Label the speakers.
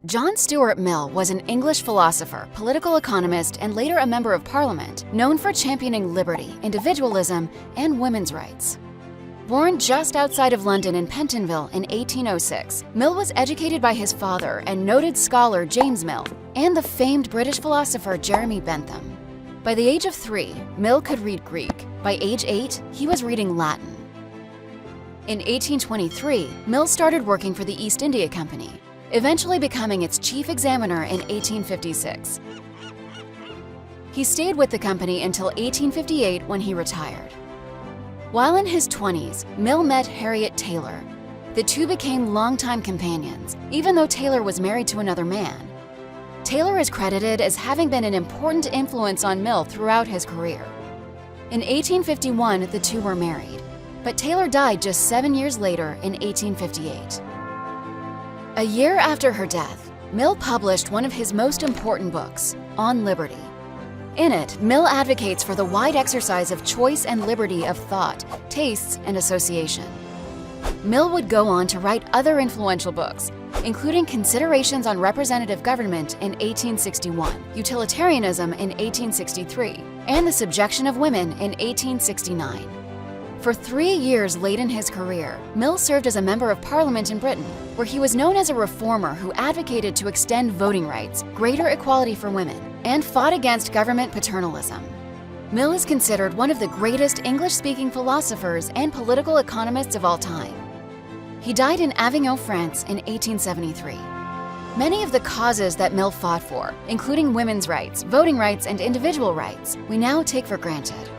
Speaker 1: John Stuart Mill was an English philosopher, political economist, and later a member of Parliament, known for championing liberty, individualism, and women's rights. Born just outside of London in Pentonville in 1806, Mill was educated by his father and noted scholar James Mill and the famed British philosopher Jeremy Bentham. By the age of 3, Mill could read Greek. By age 8, he was reading Latin. In 1823, Mill started working for the East India Company, eventually becoming its chief examiner in 1856. He stayed with the company until 1858 when he retired. While in his 20s, Mill met Harriet Taylor. The two became longtime companions, even though Taylor was married to another man. Taylor is credited as having been an important influence on Mill throughout his career. In 1851, the two were married, but Taylor died just 7 years later in 1858. A year after her death, Mill published one of his most important books, On Liberty. In it, Mill advocates for the wide exercise of choice and liberty of thought, tastes, and association. Mill would go on to write other influential books, including Considerations on Representative Government in 1861, Utilitarianism in 1863, and The Subjection of Women in 1869. For 3 years late in his career, Mill served as a member of Parliament in Britain, where he was known as a reformer who advocated to extend voting rights, greater equality for women, and fought against government paternalism. Mill is considered one of the greatest English-speaking philosophers and political economists of all time. He died in Avignon, France in 1873. Many of the causes that Mill fought for, including women's rights, voting rights, and individual rights, we now take for granted.